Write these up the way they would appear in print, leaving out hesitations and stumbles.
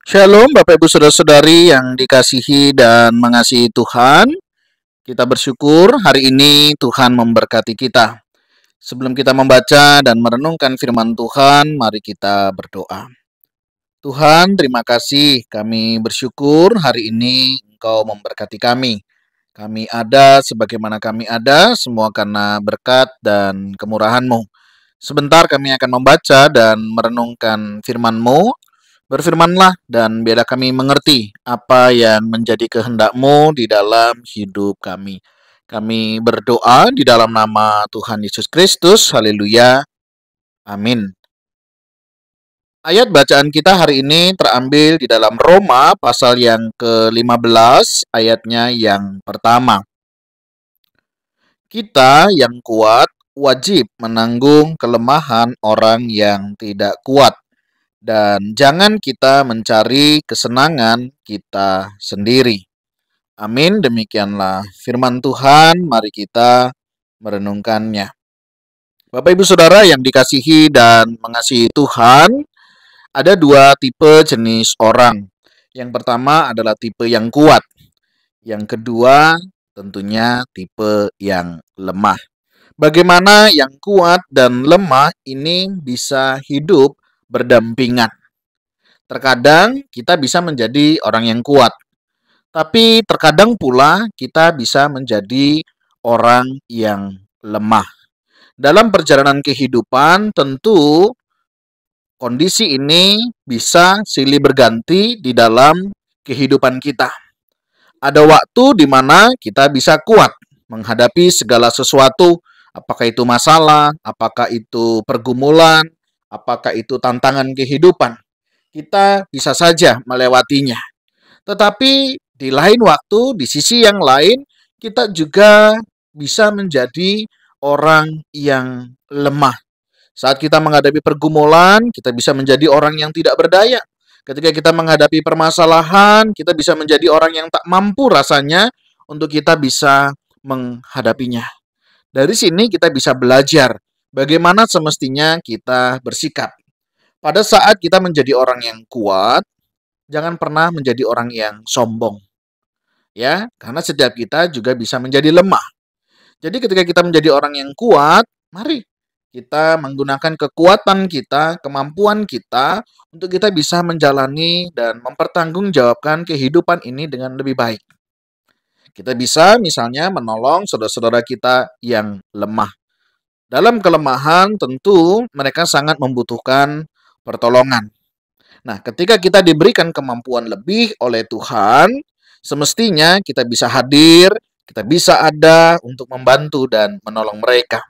Shalom Bapak Ibu Saudara-saudari yang dikasihi dan mengasihi Tuhan. Kita bersyukur hari ini Tuhan memberkati kita. Sebelum kita membaca dan merenungkan firman Tuhan, mari kita berdoa. Tuhan, terima kasih. Kami bersyukur hari ini Engkau memberkati kami. Kami ada sebagaimana kami ada, semua karena berkat dan kemurahan-Mu. Sebentar kami akan membaca dan merenungkan firman-Mu. Berfirmanlah dan biarlah kami mengerti apa yang menjadi kehendak-Mu di dalam hidup kami. Kami berdoa di dalam nama Tuhan Yesus Kristus. Haleluya. Amin. Ayat bacaan kita hari ini terambil di dalam Roma pasal yang ke-15 ayatnya yang pertama. Kita yang kuat wajib menanggung kelemahan orang yang tidak kuat. Dan jangan kita mencari kesenangan kita sendiri. Amin, demikianlah firman Tuhan, mari kita merenungkannya. Bapak Ibu Saudara yang dikasihi dan mengasihi Tuhan, ada dua tipe jenis orang. Yang pertama adalah tipe yang kuat. Yang kedua tentunya tipe yang lemah. Bagaimana yang kuat dan lemah ini bisa hidup berdampingan. Terkadang kita bisa menjadi orang yang kuat, tapi terkadang pula kita bisa menjadi orang yang lemah. Dalam perjalanan kehidupan, tentu kondisi ini bisa silih berganti di dalam kehidupan kita. Ada waktu di mana kita bisa kuat menghadapi segala sesuatu, apakah itu masalah, apakah itu pergumulan, apakah itu tantangan kehidupan. Kita bisa saja melewatinya. Tetapi di lain waktu, di sisi yang lain, kita juga bisa menjadi orang yang lemah. Saat kita menghadapi pergumulan, kita bisa menjadi orang yang tidak berdaya. Ketika kita menghadapi permasalahan, kita bisa menjadi orang yang tak mampu rasanya untuk kita bisa menghadapinya. Dari sini kita bisa belajar bagaimana semestinya kita bersikap. Pada saat kita menjadi orang yang kuat, jangan pernah menjadi orang yang sombong. Ya, karena setiap kita juga bisa menjadi lemah. Jadi ketika kita menjadi orang yang kuat, mari kita menggunakan kekuatan kita, kemampuan kita untuk kita bisa menjalani dan mempertanggungjawabkan kehidupan ini dengan lebih baik. Kita bisa misalnya menolong saudara-saudara kita yang lemah. Dalam kelemahan tentu mereka sangat membutuhkan pertolongan. Nah, ketika kita diberikan kemampuan lebih oleh Tuhan, semestinya kita bisa hadir, kita bisa ada untuk membantu dan menolong mereka.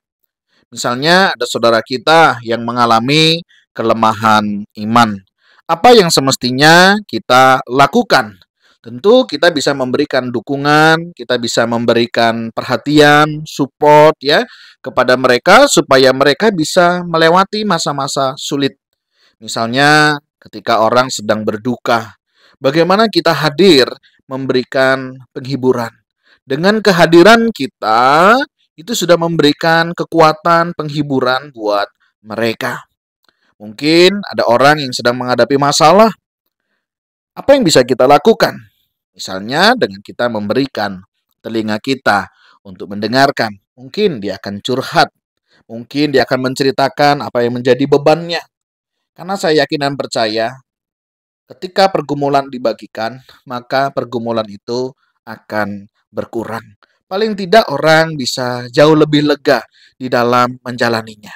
Misalnya ada saudara kita yang mengalami kelemahan iman. Apa yang semestinya kita lakukan? Tentu kita bisa memberikan dukungan, kita bisa memberikan perhatian, support ya kepada mereka supaya mereka bisa melewati masa-masa sulit. Misalnya ketika orang sedang berduka, bagaimana kita hadir memberikan penghiburan. Dengan kehadiran kita, itu sudah memberikan kekuatan penghiburan buat mereka. Mungkin ada orang yang sedang menghadapi masalah. Apa yang bisa kita lakukan? Misalnya dengan kita memberikan telinga kita untuk mendengarkan. Mungkin dia akan curhat. Mungkin dia akan menceritakan apa yang menjadi bebannya. Karena saya yakin dan percaya, ketika pergumulan dibagikan, maka pergumulan itu akan berkurang. Paling tidak orang bisa jauh lebih lega di dalam menjalaninya.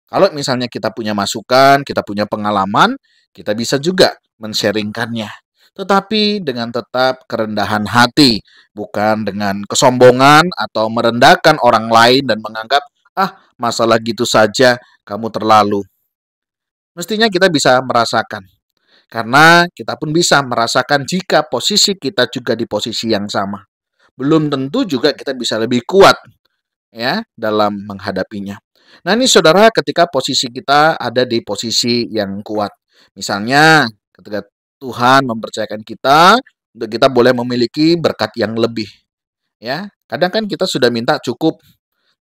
Kalau misalnya kita punya masukan, kita punya pengalaman, kita bisa juga men-sharingkannya. Tetapi dengan tetap kerendahan hati, bukan dengan kesombongan atau merendahkan orang lain dan menganggap, masalah gitu saja, kamu terlalu. Mestinya kita bisa merasakan. Karena kita pun bisa merasakan jika posisi kita juga di posisi yang sama. Belum tentu juga kita bisa lebih kuat ya dalam menghadapinya. Nah ini saudara ketika posisi kita ada di posisi yang kuat. Misalnya ketika Tuhan mempercayakan kita untuk kita boleh memiliki berkat yang lebih. Ya, kadang kan kita sudah minta cukup.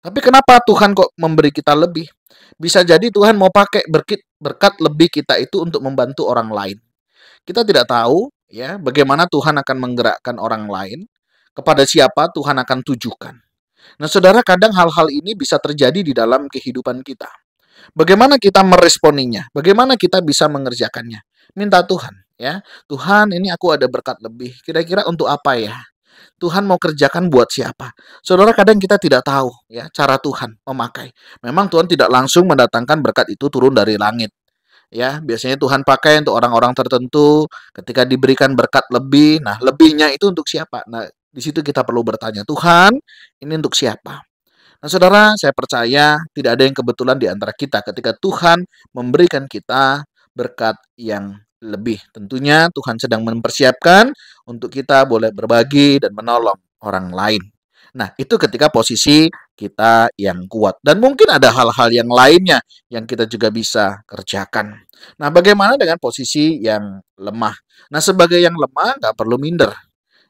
Tapi kenapa Tuhan kok memberi kita lebih? Bisa jadi Tuhan mau pakai berkat lebih kita itu untuk membantu orang lain. Kita tidak tahu ya bagaimana Tuhan akan menggerakkan orang lain, kepada siapa Tuhan akan tujukan. Nah, saudara, kadang hal-hal ini bisa terjadi di dalam kehidupan kita. Bagaimana kita meresponinya? Bagaimana kita bisa mengerjakannya? Minta Tuhan, ya. Tuhan, ini aku ada berkat lebih. Kira-kira untuk apa ya? Tuhan mau kerjakan buat siapa? Saudara, kadang kita tidak tahu ya cara Tuhan memakai. Memang Tuhan tidak langsung mendatangkan berkat itu turun dari langit. Ya, biasanya Tuhan pakai untuk orang-orang tertentu ketika diberikan berkat lebih. Nah, lebihnya itu untuk siapa? Nah, di situ kita perlu bertanya, Tuhan, ini untuk siapa? Nah, saudara, saya percaya tidak ada yang kebetulan di antara kita ketika Tuhan memberikan kita berkat yang lebih. Tentunya Tuhan sedang mempersiapkan untuk kita boleh berbagi dan menolong orang lain. Nah, itu ketika posisi kita yang kuat. Dan mungkin ada hal-hal yang lainnya yang kita juga bisa kerjakan. Nah, bagaimana dengan posisi yang lemah? Nah, sebagai yang lemah nggak perlu minder.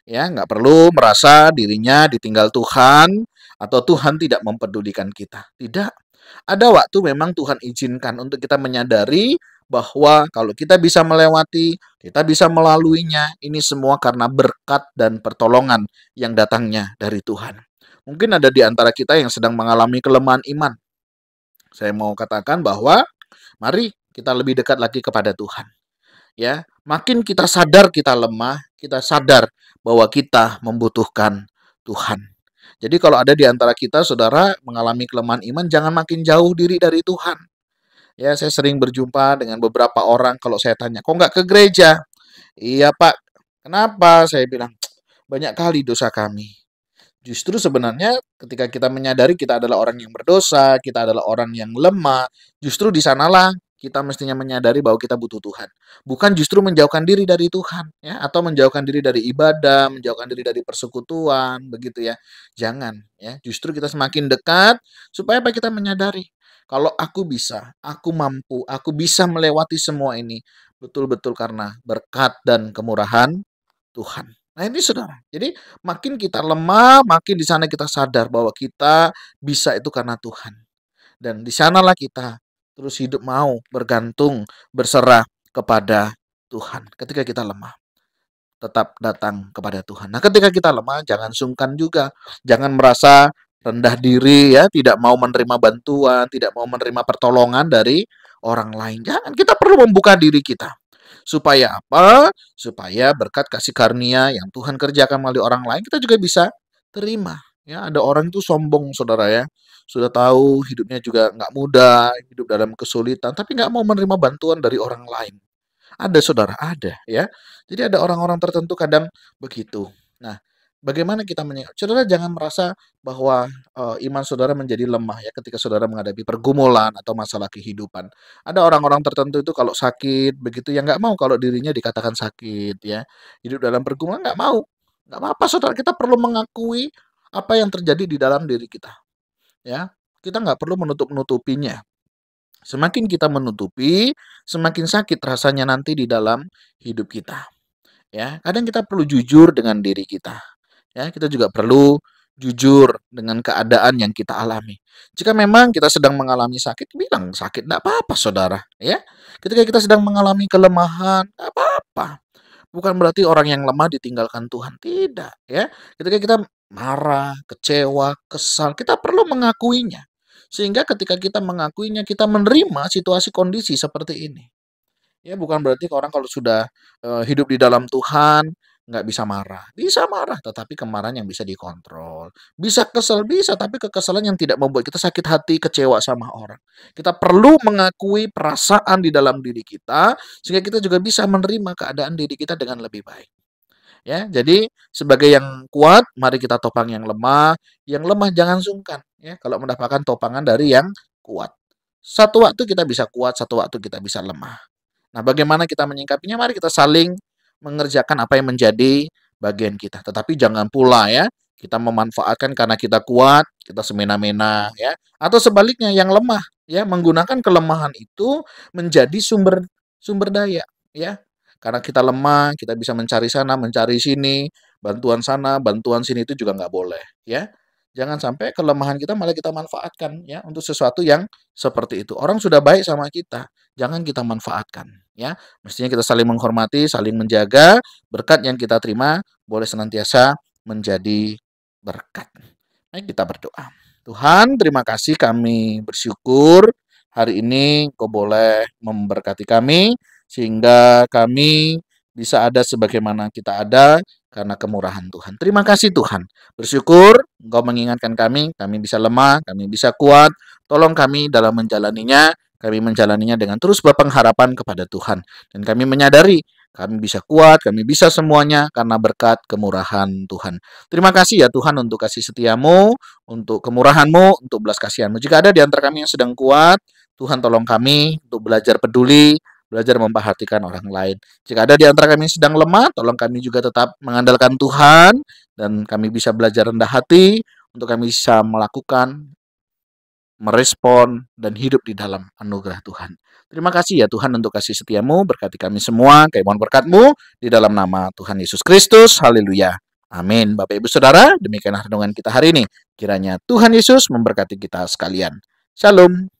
Ya, nggak perlu merasa dirinya ditinggal Tuhan atau Tuhan tidak mempedulikan kita. Tidak. Ada waktu memang Tuhan izinkan untuk kita menyadari bahwa kalau kita bisa melewati, kita bisa melaluinya, ini semua karena berkat dan pertolongan yang datangnya dari Tuhan. Mungkin ada di antara kita yang sedang mengalami kelemahan iman. Saya mau katakan bahwa mari kita lebih dekat lagi kepada Tuhan. Ya, makin kita sadar kita lemah, kita sadar bahwa kita membutuhkan Tuhan. Jadi kalau ada di antara kita, saudara, mengalami kelemahan iman, jangan makin jauh diri dari Tuhan. Ya, saya sering berjumpa dengan beberapa orang, kalau saya tanya, kok nggak ke gereja? Iya, Pak. Kenapa? Saya bilang, banyak kali dosa kami. Justru sebenarnya ketika kita menyadari kita adalah orang yang berdosa, kita adalah orang yang lemah, justru di sanalah kita mestinya menyadari bahwa kita butuh Tuhan. Bukan justru menjauhkan diri dari Tuhan, ya, atau menjauhkan diri dari ibadah, menjauhkan diri dari persekutuan, begitu ya. Jangan, ya. Justru kita semakin dekat supaya apa kita menyadari kalau aku bisa, aku mampu, aku bisa melewati semua ini betul-betul karena berkat dan kemurahan Tuhan. Nah, ini saudara. Jadi makin kita lemah, makin di sana kita sadar bahwa kita bisa itu karena Tuhan. Dan di sanalah kita terus hidup mau bergantung, berserah kepada Tuhan. Ketika kita lemah, tetap datang kepada Tuhan. Nah, ketika kita lemah, jangan sungkan juga. Jangan merasa rendah diri ya, tidak mau menerima bantuan, tidak mau menerima pertolongan dari orang lain. Jangan, kita perlu membuka diri kita. Supaya apa? Supaya berkat kasih karunia yang Tuhan kerjakan melalui orang lain, kita juga bisa terima. Ya, ada orang itu sombong, saudara ya. Sudah tahu hidupnya juga nggak mudah, hidup dalam kesulitan, tapi nggak mau menerima bantuan dari orang lain. Ada, saudara, ada ya. Jadi ada orang-orang tertentu kadang begitu. Nah, bagaimana kita saudara jangan merasa bahwa iman saudara menjadi lemah ya ketika saudara menghadapi pergumulan atau masalah kehidupan. Ada orang-orang tertentu itu kalau sakit begitu ya nggak mau kalau dirinya dikatakan sakit ya. Hidup dalam pergumulan nggak mau. Nggak apa-apa, saudara, kita perlu mengakui apa yang terjadi di dalam diri kita ya. Kita nggak perlu menutup-nutupinya. Semakin kita menutupi, semakin sakit rasanya nanti di dalam hidup kita. Ya, kadang kita perlu jujur dengan diri kita. Ya, kita juga perlu jujur dengan keadaan yang kita alami. Jika memang kita sedang mengalami sakit, bilang sakit, tidak apa-apa, saudara. Ya, ketika kita sedang mengalami kelemahan, tidak apa-apa. Bukan berarti orang yang lemah ditinggalkan Tuhan, tidak. Ya, ketika kita marah, kecewa, kesal, kita perlu mengakuinya. Sehingga ketika kita mengakuinya, kita menerima situasi kondisi seperti ini. Ya, bukan berarti orang kalau sudah, hidup di dalam Tuhan, nggak bisa marah. Bisa marah, tetapi kemarahan yang bisa dikontrol. Bisa kesel, bisa, tapi kekesalan yang tidak membuat kita sakit hati, kecewa sama orang. Kita perlu mengakui perasaan di dalam diri kita, sehingga kita juga bisa menerima keadaan diri kita dengan lebih baik. Ya, jadi sebagai yang kuat, mari kita topang yang lemah jangan sungkan, ya, kalau mendapatkan topangan dari yang kuat. Satu waktu kita bisa kuat, satu waktu kita bisa lemah. Nah, bagaimana kita menyingkapinya? Mari kita saling mengerjakan apa yang menjadi bagian kita. Tetapi jangan pula ya, kita memanfaatkan karena kita kuat, kita semena-mena ya. Atau sebaliknya yang lemah ya, menggunakan kelemahan itu menjadi sumber sumber daya ya. Karena kita lemah, kita bisa mencari sana, mencari sini, bantuan sana, bantuan sini itu juga nggak boleh ya. Jangan sampai kelemahan kita malah kita manfaatkan ya untuk sesuatu yang seperti itu. Orang sudah baik sama kita, jangan kita manfaatkan, ya. Mestinya kita saling menghormati, saling menjaga, berkat yang kita terima boleh senantiasa menjadi berkat. Mari kita berdoa. Tuhan, terima kasih, kami bersyukur hari ini Kau boleh memberkati kami sehingga kami bisa ada sebagaimana kita ada karena kemurahan Tuhan. Terima kasih Tuhan. Bersyukur Engkau mengingatkan kami bisa lemah, kami bisa kuat. Tolong kami dalam menjalaninya, kami menjalaninya dengan terus berpengharapan kepada Tuhan. Dan kami menyadari kami bisa kuat, kami bisa semuanya karena berkat kemurahan Tuhan. Terima kasih ya Tuhan untuk kasih setiamu, untuk kemurahan-Mu, untuk belas kasihan-Mu. Jika ada di antara kami yang sedang kuat, Tuhan tolong kami untuk belajar peduli, belajar memperhatikan orang lain. Jika ada di antara kami yang sedang lemah, tolong kami juga tetap mengandalkan Tuhan, dan kami bisa belajar rendah hati, untuk kami bisa melakukan, merespon, dan hidup di dalam anugerah Tuhan. Terima kasih ya Tuhan untuk kasih setiamu, berkati kami semua, kami mohon berkat-Mu, di dalam nama Tuhan Yesus Kristus, haleluya. Amin. Bapak Ibu Saudara, demikianlah renungan kita hari ini. Kiranya Tuhan Yesus memberkati kita sekalian. Shalom.